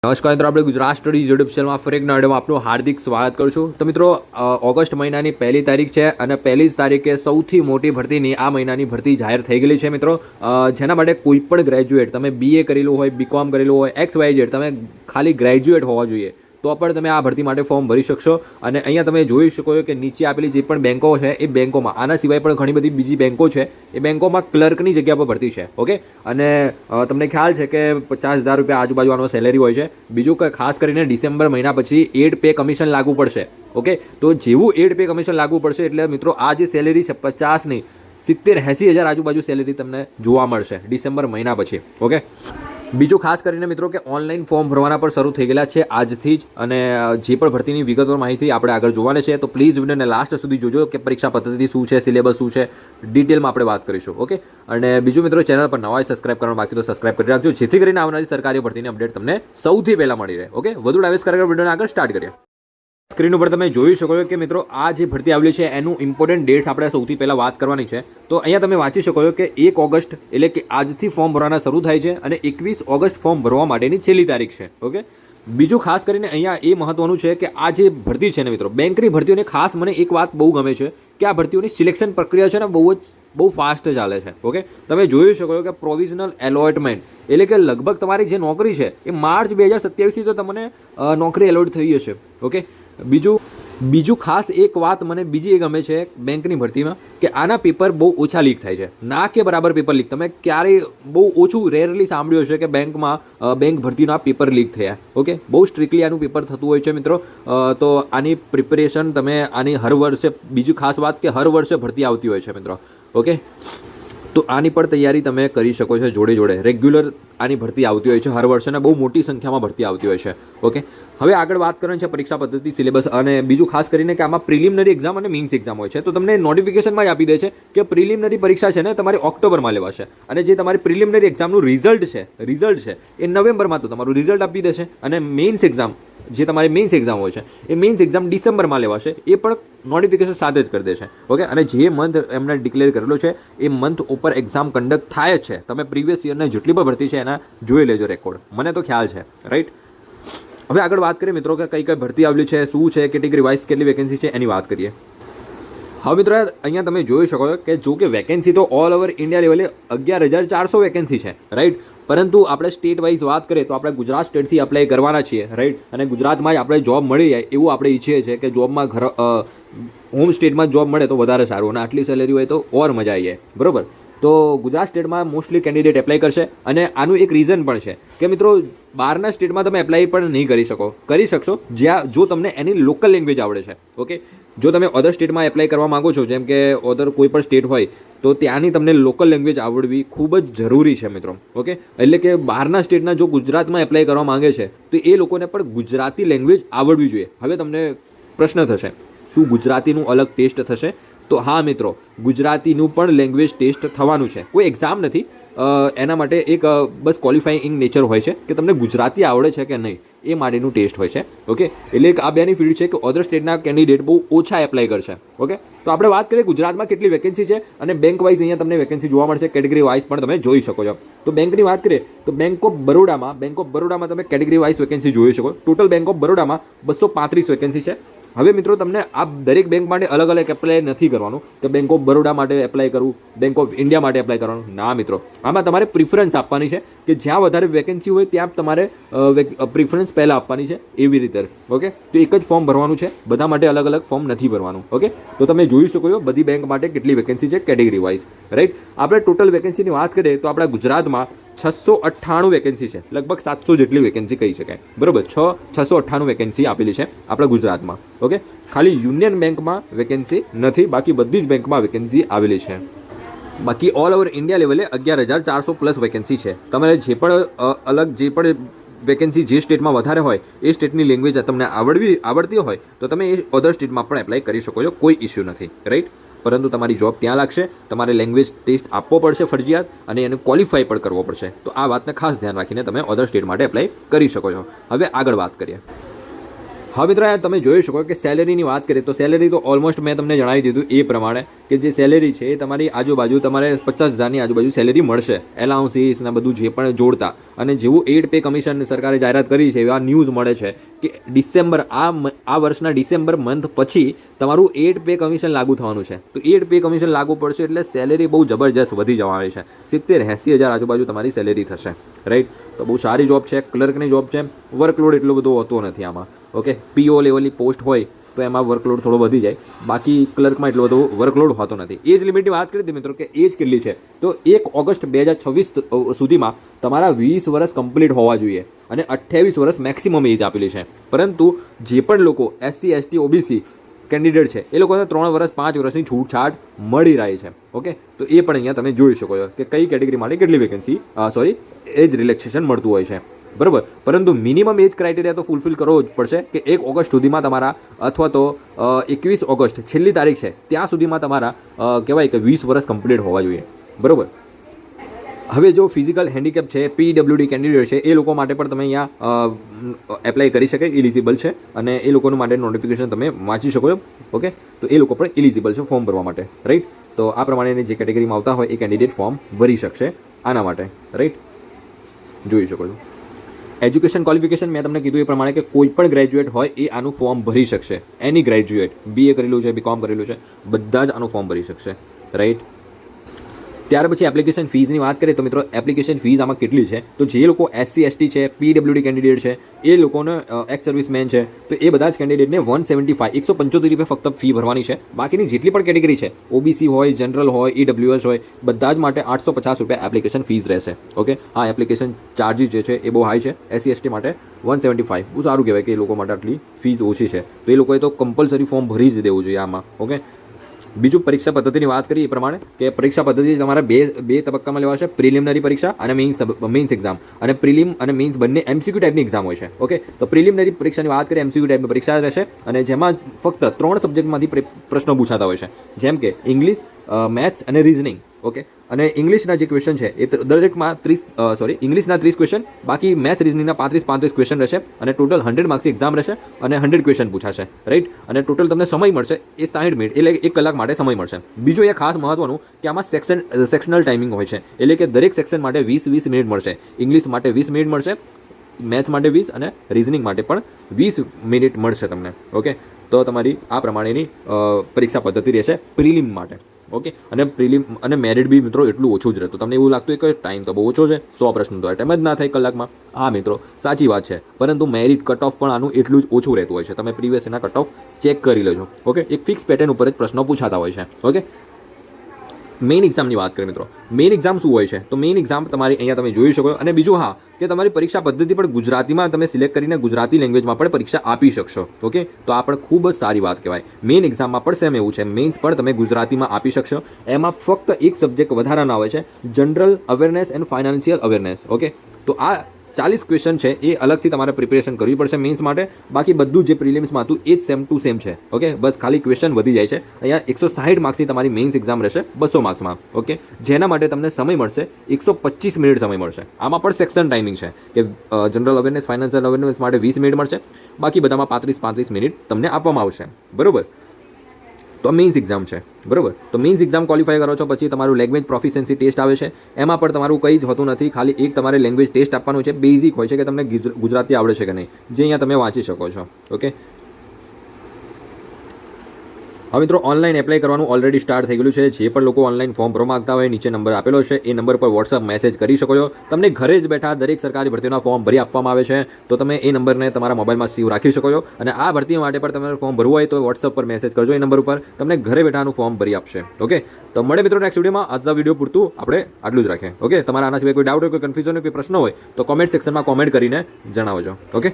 નમસ્કાર મિત્રો, આપણે ગુજરાત સ્ટડીઝ યુટ્યુબ ચેનલમાં ફરી એક નવા વિડીયોમાં આપનું હાર્દિક સ્વાગત કરું છું. તો મિત્રો, ઓગસ્ટ મહિનાની 1 તારીખ છે અને 1 તારીખે સૌથી મોટી ભરતીની આ મહિનાની ભરતી જાહેર થઈ ગયેલી છે મિત્રો. જેના માટે કોઈ પણ ગ્રેજ્યુએટ, તમે BA કરેલું હોય, BCom કરેલું હોય, XYZ, તમે ખાલી ગ્રેજ્યુએટ હોવા જોઈએ તો પણ તમે આ ભરતી માટે ફોર્મ ભરી શકશો. અને અહીંયા તમે જોઈ શકો છો કે નીચે આપેલી જે પણ બેંકો છે એ બેંકોમાં, આના સિવાય પણ ઘણી બધી બીજી બેંકો છે, એ બેંકોમાં ક્લર્કની જગ્યા પર ભરતી છે. ઓકે, અને તમને ખ્યાલ છે કે 50,000 રૂપિયા આજુબાજુ આનો સેલેરી હોય છે. બીજું કે ખાસ કરીને ડિસેમ્બર મહિના પછી એડ પે કમિશન લાગુ પડશે. ઓકે, તો જેવું એડ પે કમિશન લાગુ પડશે એટલે મિત્રો આ જે સેલેરી છે 50 નહીં 70-80 હજાર આજુબાજુ સેલેરી તમને જોવા મળશે ડિસેમ્બર મહિના પછી. ઓકે, બીજું ખાસ કરીને મિત્રો કે ઓનલાઈન ફોર્મ ભરવાના પણ શરૂ થઈ ગયેલા છે આજથી જ. અને જે પણ ભરતીની વિગતવાર માહિતી આપણે આગળ જોવાની છે, તો પ્લીઝ વિડીયોને લાસ્ટ સુધી જોજો કે પરીક્ષા પદ્ધતિ શું છે, સિલેબસ શું છે, ડિટેલમાં આપણે વાત કરીશું. ઓકે, અને બીજું મિત્રો, ચેનલ પર નવા હોય સબસ્ક્રાઇબ કરવાનું બાકી તો સબસ્ક્રાઇબ કરી રાખજો, જેથી કરીને આવનારી સરકારી ભરતીની અપડેટ તમને સૌથી પહેલા મળી રહે. ઓકે, વધુ ડાયવેસ કરવા વિડીયોને આગળ સ્ટાર્ટ કરીએ. સ્ક્રીન ઉપર તમે જોઈ શકો છો કે મિત્રો આ જે ભરતી આવેલી છે એનું ઇમ્પોર્ટન્ટ ડેટ્સ આપણે સૌથી પહેલાં વાત કરવાની છે. તો અહીંયા તમે વાંચી શકો છો કે 1 ઓગસ્ટ એટલે કે આજથી ફોર્મ ભરવાના શરૂ થાય છે અને 21 ઓગસ્ટ ફોર્મ ભરવા માટેની છેલ્લી તારીખ છે. ઓકે, બીજું ખાસ કરીને અહીંયા એ મહત્વનું છે કે આ જે ભરતી છે ને મિત્રો, બેંકની ભરતીઓને ખાસ મને એક વાત બહુ ગમે છે કે આ ભરતીઓની સિલેક્શન પ્રક્રિયા છે ને બહુ ફાસ્ટ ચાલે છે. ઓકે, તમે જોઈ શકો છો કે પ્રોવિઝનલ એલોટમેન્ટ એટલે કે લગભગ તમારી જે નોકરી છે એ માર્ચ 2027થી તો તમને નોકરી એલોટ થઈ જશે. ઓકે, બીજું ખાસ એક વાત મને બીજી એ ગમે છે બેંકની ભરતીમાં કે આના પેપર બહુ ઓછા લીક થાય છે, ના કે બરાબર પેપર લીક. તમે ક્યારેય બહુ ઓછું રેરલી સાંભળ્યું હશે કે બેંક ભરતીના પેપર લીક થયા. ઓકે, બહુ સ્ટ્રિક્ટલી આનું પેપર થતું હોય છે મિત્રો. તો આની પ્રિપેરેશન તમે આની હર વર્ષે, બીજી ખાસ વાત કે હર વર્ષે ભરતી આવતી હોય છે મિત્રો. ઓકે, તો આની પણ તૈયારી તમે કરી શકો છો જોડે જોડે. રેગ્યુલર આની ભરતી આવતી હોય છે હર વર્ષે અને બહુ મોટી સંખ્યામાં ભરતી આવતી હોય છે. ઓકે, હવે આગળ વાત કરવાની છે પરીક્ષા પદ્ધતિ, સિલેબસ અને બીજું ખાસ કરીને કે આમાં પ્રિલિમિનરી એક્ઝામ અને મેઇન્સ એક્ઝામ હોય છે. તો તમને નોટિફિકેશનમાં જ આપી દે છે કે પ્રિલિમિનરી પરીક્ષા છે ને તમારી ઓક્ટોબરમાં લેવાશે અને જે તમારી પ્રિલિમિનરી એક્ઝામનું રિઝલ્ટ છે એ નવેમ્બરમાં તો તમારું રિઝલ્ટ આપી દેશે. અને મેઇન્સ એક્ઝામ, જે તમારી મેઇન્સ એક્ઝામ હોય છે એ મેઇન્સ એક્ઝામ ડિસેમ્બરમાં લેવાશે, એ પણ નોટિફિકેશન સાથે જ કરી દેશે. ઓકે, અને જે મંથ એમને ડિક્લેર કરેલો છે એ મંથ ઉપર એક્ઝામ કન્ડક્ટ થાય જ છે. તમે પ્રીવિયસ યરના જેટલી પણ ભરતી છે એના જોઈ લેજો રેકોર્ડ, મને તો ખ્યાલ છે. રાઈટ, હવે આગળ વાત કરીએ મિત્રો કે કઈ ભરતી આવેલી છે, શું છે, કેટેગરી વાઇઝ કેટલી વેકેન્સી છે એની વાત કરીએ. હવે મિત્રો અહીંયા તમે જોઈ શકો છો કે જો કે વેકેન્સી તો ઓલ ઓવર ઇન્ડિયા લેવલે 11,400 વેકેન્સી છે. રાઈટ, પરંતુ આપણે સ્ટેટ વાઇઝ વાત કરીએ તો આપણે ગુજરાત સ્ટેટથી એપ્લાય કરવાના છીએ. રાઈટ, અને ગુજરાતમાં જ આપણે જોબ મળી જાય એવું આપણે ઈચ્છીએ છીએ કે જોબમાં હોમ સ્ટેટમાં જોબ મળે તો વધારે સારું, અને આટલી સેલેરી હોય તો ઓર મજા આવી જાય. બરોબર, તો ગુજરાત સ્ટેટમાં મોસ્ટલી કેન્ડિડેટ એપ્લાય કરશે. અને આનું એક રીઝન પણ છે કે મિત્રો બહારના સ્ટેટમાં તમે એપ્લાય પણ નહીં કરી શકશો જ્યાં જો તમને એની લોકલ લેંગ્વેજ આવડે છે. ઓકે, જો તમે અધર સ્ટેટમાં એપ્લાય કરવા માંગો છો, જેમ કે અધર કોઈ પણ સ્ટેટ હોય, તો ત્યાંની તમને લોકલ લેંગ્વેજ આવડવી ખૂબ જ જરૂરી છે મિત્રો. ઓકે, એટલે કે બહારના સ્ટેટના જો ગુજરાતમાં એપ્લાય કરવા માંગે છે તો એ લોકોને પણ ગુજરાતી લેંગ્વેજ આવડવી જોઈએ. હવે તમને પ્રશ્ન થશે, શું ગુજરાતીનું અલગ ટેસ્ટ થશે? તો હા મિત્રો, ગુજરાતીનું પણ લેંગ્વેજ ટેસ્ટ થવાનું છે. કોઈ એક્ઝામ નથી, એના માટે એક બસ ક્વોલિફાઈંગ નેચર હોય છે કે તમને ગુજરાતી આવડે છે કે નહીં એ માટેનું ટેસ્ટ હોય છે. ઓકે, એટલે એક આ બેનિફિટ છે કે અધર સ્ટેટના કેન્ડિડેટ બહુ ઓછા એપ્લાય કરશે. ઓકે, તો આપણે વાત કરીએ ગુજરાતમાં કેટલી વેકેન્સી છે અને બેંક વાઇઝ અહીંયા તમને વેકેન્સી જોવા મળશે, કેટેગરી વાઇઝ પણ તમે જોઈ શકો છો. તો બેંકની વાત કરીએ તો બેંક ઓફ બરોડામાં તમે કેટેગરી વાઇઝ વેકેન્સી જોઈ શકો. ટોટલ બેંક ઓફ બરોડામાં 235 વેકેન્સી છે. હવે મિત્રો તમને આ દરેક બેંક માટે અલગ અલગ એપ્લાય નથી કરવાનું કે બેંક ઓફ બરોડા માટે એપ્લાય કરવું, બેંક ઓફ ઇન્ડિયા માટે એપ્લાય કરવાનું. ના મિત્રો, આમાં તમારે પ્રિફરન્સ આપવાની છે કે જ્યાં વધારે વેકેન્સી હોય ત્યાં તમારે પ્રિફરન્સ પહેલાં આપવાની છે, એવી રીતે. ઓકે, તો એક જ ફોર્મ ભરવાનું છે, બધા માટે અલગ અલગ ફોર્મ નથી ભરવાનું. ઓકે, તો તમે જોઈ શકો છો બધી બેંક માટે કેટલી વેકેન્સી છે કેટેગરી વાઇઝ. રાઈટ, આપણે ટોટલ વેકેન્સીની વાત કરીએ તો આપણા ગુજરાતમાં 698 વેકેન્સી છે, લગભગ 700 જેટલી વેકેન્સી કહી શકાય. બરોબર, 698 વેકેન્સી આપેલી છે આપણા ગુજરાતમાં. ઓકે, ખાલી યુનિયન બેંકમાં વેકેન્સી નથી, બાકી બધી જ બેંકમાં વેકેન્સી આવેલી છે. બાકી ઓલ ઓવર ઇન્ડિયા લેવલે 11,400 પ્લસ વેકેન્સી છે. તમારે જે પણ વેકેન્સી જે સ્ટેટમાં વધારે હોય એ સ્ટેટની લેંગ્વેજ તમને આવડતી હોય તો તમે એ અધર સ્ટેટમાં પણ એપ્લાય કરી શકો છો, કોઈ ઇસ્યુ નથી. રાઈટ, પરંતુ તમારી જોબ ત્યાં લાગશે, તમારે લેંગ્વેજ ટેસ્ટ આપવો પડશે ફરજિયાત, અને એને ક્વોલિફાય પણ કરવો પડશે. તો આ વાતને ખાસ ધ્યાન રાખીને તમે અધર સ્ટેટ માટે એપ્લાય કરી શકો છો. હવે આગળ વાત કરીએ. હવે મિત્રો તમે જોઈ શકો કે સેલેરીની વાત કરીએ તો સેલેરી તો ઓલમોસ્ટ મેં તમને જણાવી દીધું એ પ્રમાણે કે જે સેલેરી છે એ તમારી આજુબાજુ તમારે 50,000ની આજુબાજુ સેલેરી મળશે, એલાઉન્સીસ ને બધું જે પણ જોડતા. અને જેવું 8 પે કમિશન સરકારે જાહેરાત કરી છે એવા ન્યૂઝ મળે છે કે ડિસેમ્બર આ વર્ષના ડિસેમ્બર મંથ પછી તમારું 8 પે કમિશન લાગુ થવાનું છે. તો 8 પે કમિશન લાગુ પડશે એટલે સેલેરી બહુ જબરજસ્ત વધી જવાની છે. 70-80 હજાર આજુબાજુ તમારી સેલેરી થશે, રાઈટ. તો બહુ સારી જોબ છે, ક્લર્કની જોબ છે. વર્કલોડ એટલો બધો હોતો નથી આમાં. ઓકે, પીઓ લેવલની પોસ્ટ હોય તો એમાં વર્કલોડ થોડો વધી જાય, બાકી ક્લર્કમાં એટલો બધો વર્કલોડ હોતો નથી. એજ લિમિટની વાત કરી હતી મિત્રો કે એજ કેટલી છે, તો 1 ઓગસ્ટ 2026 સુધીમાં તમારા 20 વર્ષ કમ્પ્લીટ હોવા જોઈએ અને 28 વર્ષ મેક્સિમમ એજ આપેલી છે. પરંતુ જે પણ લોકો SC ST OBC કેન્ડિડેટ છે એ લોકોને 3 વર્ષ 5 વર્ષની છૂટછાટ મળી રહી છે. ઓકે, તો એ પણ અહીંયા તમે જોઈ શકો છો કે કઈ કેટેગરી માટે કેટલી વેકેન્સી એજ રિલેક્સેશન મળતું હોય છે, બરાબર. પરંતુ મિનિમમ એજ ક્રાઇટેરિયા તો ફૂલફિલ કરવો જ પડશે કે 1 ઓગસ્ટ સુધીમાં તમારા અથવા તો 21 ઓગસ્ટ છેલ્લી તારીખ છે ત્યાં સુધીમાં તમારા કહેવાય કે 20 વર્ષ કમ્પ્લીટ હોવા જોઈએ, બરાબર. હવે જો ફિઝિકલ હેન્ડીકેપ છે, PWD કેન્ડિડેટ છે, એ લોકો માટે પણ તમે અહીંયા એપ્લાય કરી શકે, ઇલિજિબલ છે અને એ લોકોનું માટે નોટિફિકેશન તમે વાંચી શકો છો. ઓકે, તો એ લોકો પણ ઇલિજિબલ છે ફોર્મ ભરવા માટે, રાઈટ. તો આ પ્રમાણેની જે કેટેગરીમાં આવતા હોય એ કેન્ડિડેટ ફોર્મ ભરી શકશે આના માટે, રાઈટ. જોઈ શકો છો. એજ્યુકેશન ક્વોલિફિકેશન મેં તમને કીધું એ પ્રમાણે કે કોઈ પણ ગ્રેજ્યુએટ હોય એ આનું ફોર્મ ભરી શકશે. એની ગ્રેજ્યુએટ BA કરેલું છે, BCom કરેલું છે, બધા જ આનું ફોર્મ ભરી શકશે, રાઈટ. ત્યાર પછી એપ્લિકેશન ફીઝની વાત કરીએ તો મિત્રો એપ્લિકેશન ફીઝ આમાં કેટલી છે, તો જે લોકો SC ST છે, PWD કેન્ડિડેટ છે, એ લોકોને એક્સ સર્વિસમેન છે, તો એ બધા જ કેન્ડિડેટને 175 રૂપિયા ફક્ત ફી ભરવાની છે. બાકીની જેટલી પણ કેટેગરી છે, OBC હોય, જનરલ હોય, EWS હોય, બધા જ માટે 850 રૂપિયા એપ્લિકેશન ફીઝ રહેશે. ઓકે, આ એપ્લિકેશન ચાર્જીસ જે છે એ બહુ હાઈ છે. SC ST માટે 175, બહુ સારું કહેવાય કે એ લોકો માટે આટલી ફીઝ ઓછી છે. તો એ લોકોએ તો કમ્પલસરી ફોર્મ ભરી જ દેવું જોઈએ આમાં. ઓકે, બીજું પરીક્ષા પદ્ધતિની વાત કરીએ એ પ્રમાણે કે પરીક્ષા પદ્ધતિ તમારા બે તબક્કામાં લેવાશે, પ્રિલિમિનરી પરીક્ષા અને મેઇન્સ એક્ઝામ. અને પ્રિલિમ અને મેઇન્સ બંને MCQ ટાઈપની એક્ઝામ હોય છે. ઓકે, તો પ્રિલિમિનરી પરીક્ષાની વાત કરીએ, MCQ ટાઈપની પરીક્ષા રહેશે અને જેમાં ફક્ત 3 સબ્જેક્ટમાંથી પ્રશ્નો પૂછાતા હોય છે, જેમ કે ઇંગ્લિશ, મેથ્સ અને રીઝનિંગ. ઓકે, અને ઇંગ્લિશના જે ક્વેશ્ચન છે એ દરેકમાં ઇંગ્લિશના 30 ક્વેશ્ચન, બાકી મેથ્સ રીઝનિંગના 35 ક્વેશ્ચન રહેશે અને ટોટલ 100 માર્ક્સની એક્ઝામ રહેશે અને 100 ક્વેશ્ચન પૂછાશે, રાઈટ. અને ટોટલ તમને સમય મળશે એ 60 મિનિટ, એટલે 1 કલાક માટે સમય મળશે. બીજું એ ખાસ મહત્વનું કે આમાં સેક્શનલ ટાઈમિંગ હોય છે, એટલે કે દરેક સેક્શન માટે 20 મિનિટ મળશે. ઇંગ્લિશ માટે 20 મિનિટ મળશે, મેથ્સ માટે 20 અને રીઝનિંગ માટે પણ 20 મિનિટ મળશે તમને. ઓકે, તો તમારી આ પ્રમાણેની પરીક્ષા પદ્ધતિ રહેશે પ્રિલિમ માટે. ઓકે, અને પ્રિલિમ અને મેરિટ બી મિત્રો એટલું ઓછું જ રહેતું. તમને એવું લાગતું હોય કે ટાઈમ તો બહુ ઓછો છે, 100 પ્રશ્ન તો એટેમ્પ જ ના થાય કલાકમાં. હા મિત્રો, સાચી વાત છે, પરંતુ મેરિટ કટ ઓફ પણ આનું એટલું જ ઓછું રહેતું હોય છે. તમે પ્રીવિયસ એના કટ ઓફ ચેક કરી લેજો. ઓકે, એક ફિક્સ પેટર્ન ઉપર જ પ્રશ્નો પૂછાતા હોય છે. ઓકે, મેઇન એક્ઝામની વાત કરીએ મિત્રો, મેઇન એક્ઝામ શું હોય છે, તો મેઇન એક્ઝામ તમારી અહીંયા તમે જોઈ શકો. અને બીજું હા કે તમારી પરીક્ષા પદ્ધતિ પણ ગુજરાતીમાં તમે સિલેક્ટ કરીને ગુજરાતી લેંગ્વેજમાં પણ પરીક્ષા આપી શકશો. ઓકે, તો આ પણ ખૂબ જ સારી વાત કહેવાય. મેઇન એક્ઝામમાં પણ સેમ એવું છે, મેઇન્સ પણ તમે ગુજરાતીમાં આપી શકશો. એમાં ફક્ત એક સબ્જેક્ટ વધારાના આવે છે, general awareness and financial awareness. Okay, તો આ 40 ક્વેશ્ચન છે એ અલગથી તમારે પ્રિપેરેશન કરવી પડશે મેઇન્સ માટે. બાકી બધું જે પ્રિલિમ્સમાં હતું એ સેમ ટુ સેમ છે. ઓકે, બસ ખાલી ક્વેશ્ચન વધી જાય છે. અહીંયા 160 માર્ક્સની તમારી મેઇન્સ એક્ઝામ રહેશે 200 માર્ક્સમાં. ઓકે, જેના માટે તમને સમય મળશે 125 મિનિટ સમય મળશે. આમાં પણ સેક્શન ટાઈમિંગ છે કે જનરલ અવેરનેસ, ફાઇનાન્શિયલ અવેરનેસ માટે 20 મિનિટ મળશે, બાકી બધામાં 35 મિનિટ તમને આપવામાં આવશે, બરોબર. તો મેઇન્સ એક્ઝામ છે, બરોબર. તો મેઇન્સ એક્ઝામ ક્વોલિફાય કરો છો પછી તમારું લેંગ્વેજ પ્રોફિશિયન્સી ટેસ્ટ આવે છે. એમાં પણ તમારું કંઈ જ હોતું નથી, ખાલી એક તમારે લેંગ્વેજ ટેસ્ટ આપવાનું છે. બેઝિક હોય છે કે તમને ગુજરાતી આવડે છે કે નહીં, જે અહીંયા તમે વાંચી શકો છો. ઓકે, હવે મિત્રો ઓનલાઈન એપ્લાય કરવાનું ઓલરેડી સ્ટાર્ટ થઈ ગયું છે. જે પણ લોકો ઓનલાઈન ફોર્મ ભરવા માંગતા હોય નીચે નંબર આપેલો છે, એ નંબર પર વોટ્સઅપ મેસેજ કરી શકો છો. તમને ઘરે જ બેઠા દરેક સરકારી ભરતીઓના ફોર્મ ભરી આપવામાં આવે છે, તો તમે એ નંબરને તમારા મોબાઈલમાં સેવ રાખી શકો છો. અને આ ભરતી માટે પણ તમારે ફોર્મ ભરવું હોય તો વોટ્સઅપ પર મેસેજ કરજો, એ નંબર ઉપર તમને ઘરે બેઠાનું ફોર્મ ભરી આપશે. ઓકે, તો મળે મિત્રો નેક્સ્ટ વિડીયોમાં. આજના વિડીયો પૂરતું આપણે આટલું જ રાખીએ. ઓકે, તમારા આના સિવાય કોઈ ડાઉટ હોય, કોઈ કન્ફ્યુઝન હોય, કોઈ પ્રશ્ન હોય તો કોમેન્ટ સેક્શનમાં કોમેન્ટ કરીને જણાવજો. ઓકે.